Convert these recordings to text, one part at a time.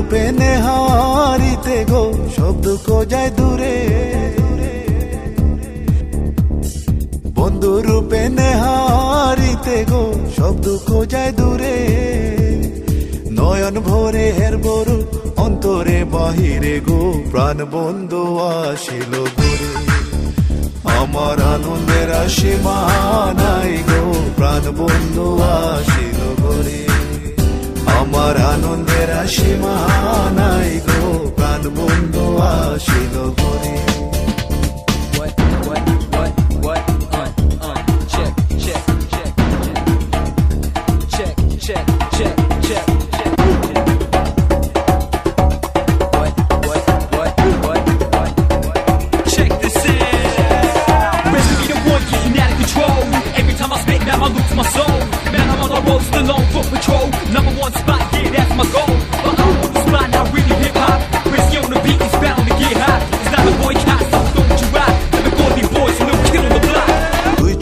রূপে নেহারিতে গো সব দুঃখ যায় দূরে, বন্ধু রূপে নেহারিতে গো সব দুঃখ যায় দূরে। নয়ন ভরে হের বরু অন্তরে বাহিরে গো প্রাণ বন্ধু আসিল ঘুরে। আমার আনন্দের সীমা নাই গো প্রাণ বন্ধু আসিল ঘুরে। আমার আনন্দের সীমা নাই গো প্রাণ বন্ধু আসিল ঘুরে।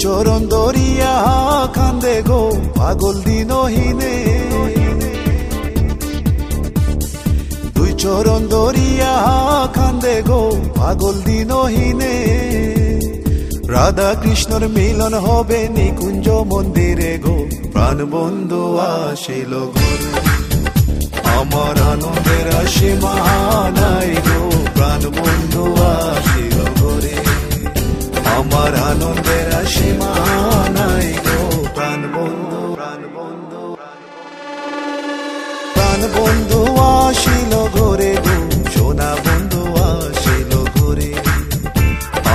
চরণ দরিয়া কান্দে গো পাগল দিনহীনে, দুই চরণ দরিয়া কান্দে গো পাগল দিনহীনে। রাধা কৃষ্ণর মিলন হবে নিকুঞ্জ মন্দিরে গো প্রাণ বন্ধু আসিল ঘরে। আমার আনন্দের সীমা নাই গো প্রাণ বন্ধু আসিল ঘরে। আমার আনন্দের সীমা নাই গো প্রাণ বন্ধু, প্রাণ বন্ধু, প্রাণ বন্ধু আসিল ঘরে গো সোনা বন্ধু আসিল ঘরে।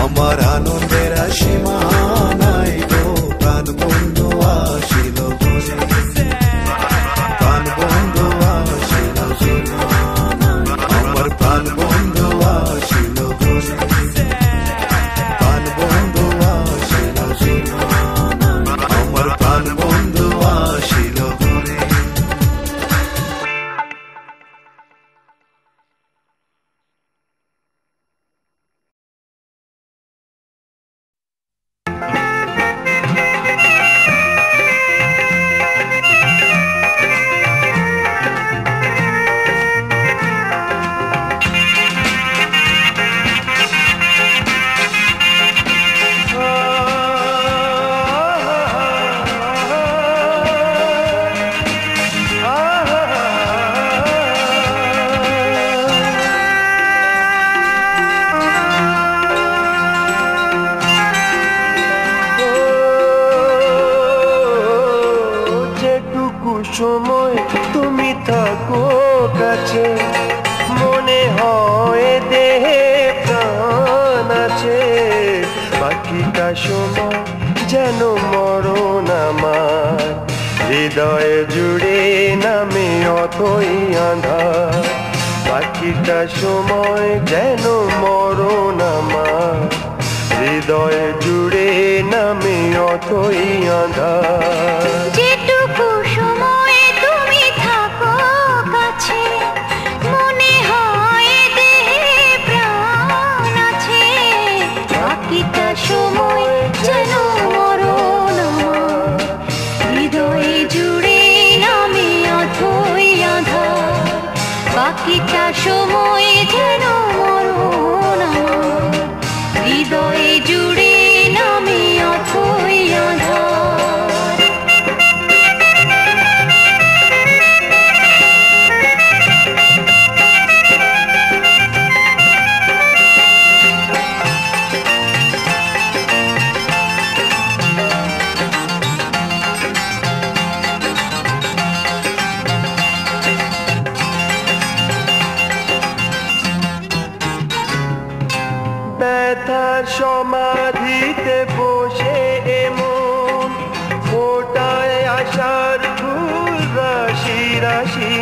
আমার আনন্দের সীমা নাই গো প্রাণ বন্ধু আসিল ঘরে। প্রাণ বন্ধু আসিল ঘরে, আমার প্রাণ বন্ধু আসিল ঘরে। প্রাণ বন্ধু আসিল ঘরে, আমার প্রাণ বন্ধু আসিল ঘরে। সময় তুমি থাকো কাছে, মনে হয় দেহে প্রাণ আছে। বাকিটা সময় যেন মরণ আমার, হৃদয়ে জুড়ে নামে অথই আঁধার। বাকিটা সময় যেন মরণ আমার, হৃদয়ে জুড়ে নামে অথই আঁধার। যেটুকু সময় তুমি থাকো কাছে, মনে হয় দেহে প্রাণ আছে। বাকিটা সময় যেন মরণ আমার, হৃদয়ে জুড়ে নামে অথই আঁধার। বাকিটা সময় যেন মরণ আমার, হৃদয়ে জুড়ে নামে অথই আঁধার। ব্যথার সমাধিতে বসে এমন ফোটায় আশার ফুল রাশি রাশি।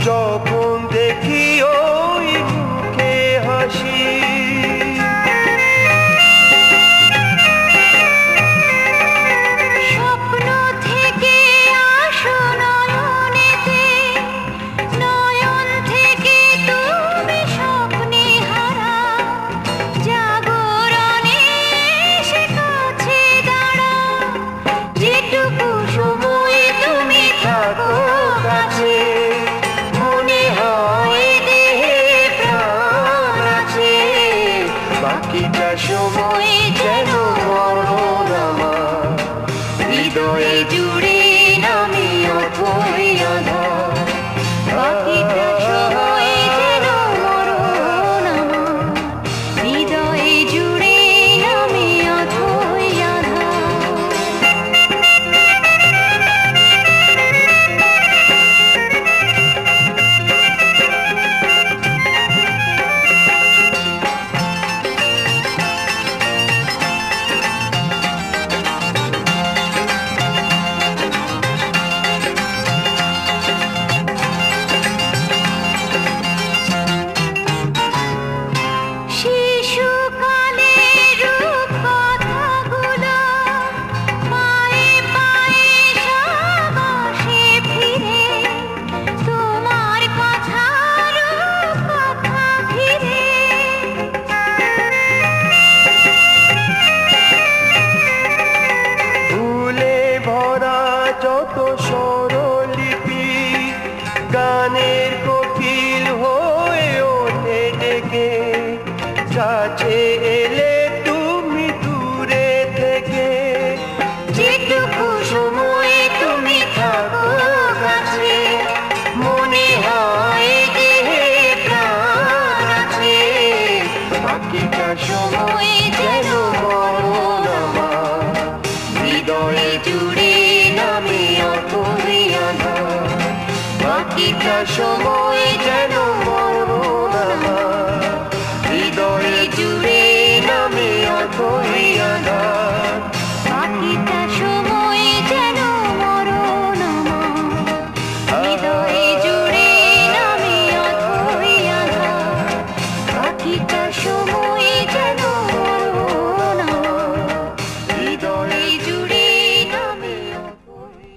যখন দেখি ওই মুখে হাসি, স্বপ্ন থেকে আসো নয়নেতে, নয়ন থেকে তুমি স্বপ্নে হারা। জাগরণে সে কাছে দাঁড়া, যেটুকু সময় তুমি থাকো কাছে, মনে হয় স্বরলিপি গানের কোকিল হয়ে ওঠে ডেকে কাছে এলে তুমি দূরে থেকে যেটুকু সময় তুমি থাকো কাছে মনে হয় যে প্রাণ আছে বাকিটা সময় যেন মরণ আমার হৃদয়ে জুড়ে নামে অথই আধার বাকিটা সময় যেন মরণ আমার হৃদয়ে জুড়ে নামে অথই আধার বাকিটা সময় যেন মরণ আমার হৃদয়ে জুড়ে নামে অথই আধার বাকিটা সময় যেন মরণ আমার হৃদয়ে জুড়ে নামে অথই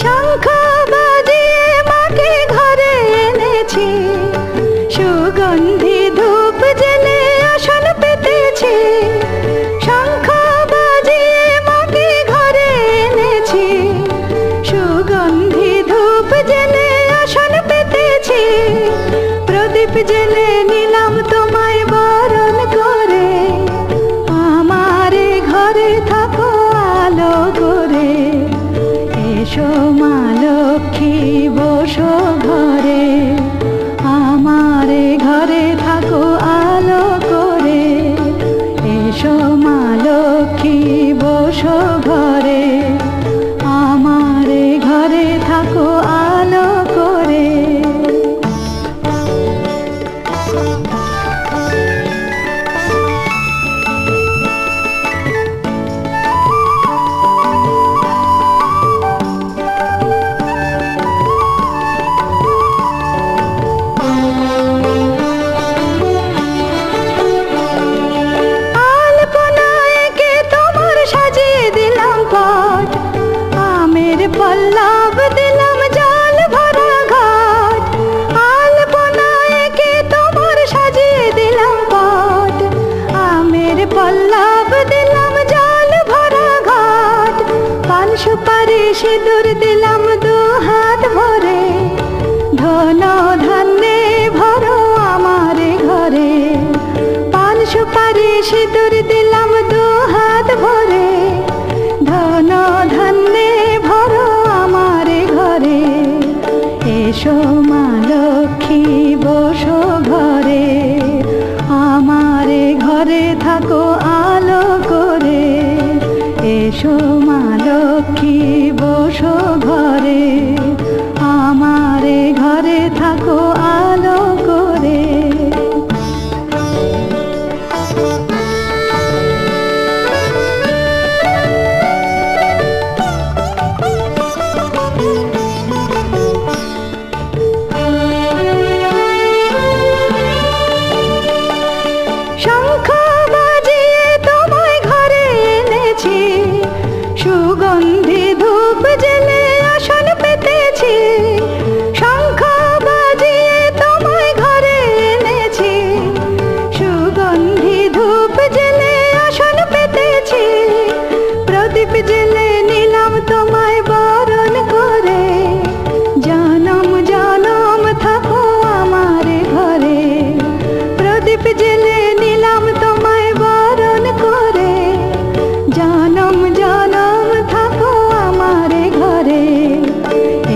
শঙ্খ বাজিয়ে মাকে ঘরে এনেছি সুগন্ধি ধূপ জেলে আসন পেতেছি শঙ্খ বাজিয়ে মাকে ঘরে এনেছি সুগন্ধি ধূপ জেলে আসন পেতেছি প্রদীপ জেলে নিলাম তোমায় বরণ করে আমারে ঘরে থাকো আলো করে এসো মা লক্ষ্মী বসো ঘরে আমারে ঘরে থাকো আলো করে এসো মা লক্ষ্মী বসো ঘরে আমারে ঘরে থাকো আলো করে পল্লব দিলাম জল ভরা ঘাট আলপনায় কে তোমার সাজিয়ে দিলাম পট আমের পল্লব দিলাম জল ভরা ঘাট পান সুপারি সিঁদুর দিলাম দু হাত ভরে ধন ধান্যে ভরো আমার ঘরে পান সুপারি সিঁদুর দিলাম দু হাত ভরে ধন ধান্যে ভরো আমার ঘরে এসো মা লক্ষ্মী বসো ঘরে আমারে ঘরে থাকো আলো করে এসো মা লক্ষ্মী বসো ঘরে আমারে ঘরে থাকো আলো করে শঙ্খ বাজিয়ে তোমায় ঘরে এনেছি সুগন্ধি ধূপ জেলে আসন পেতেছি শঙ্খ বাজিয়ে তোমায় ঘরে এনেছি সুগন্ধি ধূপ জেলে আসন পেতেছি প্রদীপ জেলে নিলাম তোমায় বরণ করে জনম জনম থাকো আমার ঘরে প্রদীপ জেলে নিলাম তোমায় বরণ করে জনম জনম থাকো আমার ঘরে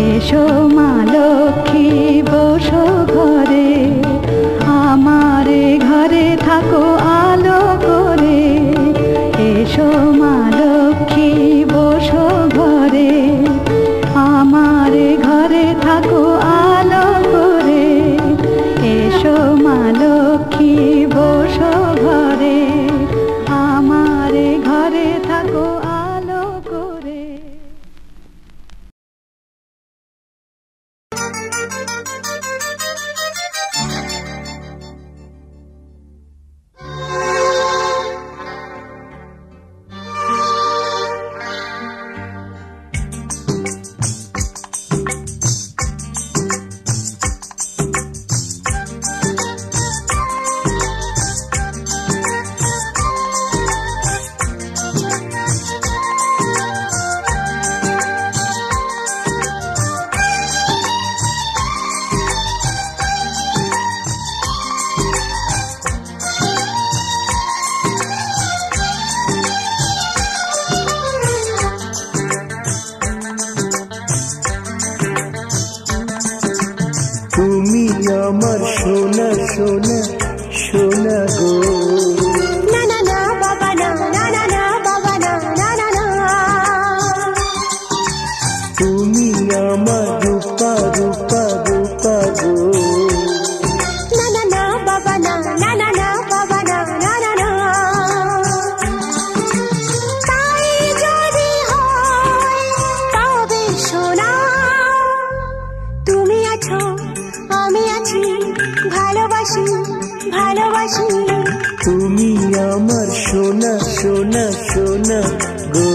এসো মা লক্ষ্মী বসো ঘরে আমারে ঘরে থাকো আলো করে এসো মা লক্ষ্মী বসো ঘরে আমারে ঘরে থাকো আলো করে এসো মা লক্ষ্মী বসো ঘরে আমারে ঘরে থাকো আলো করে সোনা সোনা গো। না না না বাবা না, না না না বাবা না, না না না। তুমি আমার রূপা রূপা রূপা গো। না না না বাবা না, না না না বাবা না, না না না। তাই যদি হয় তবে সোনা, তুমি আছো আমি আছি, ভালোবাসি ভালোবাসি। তুমি আমার সোনা সোনা সোনা গো।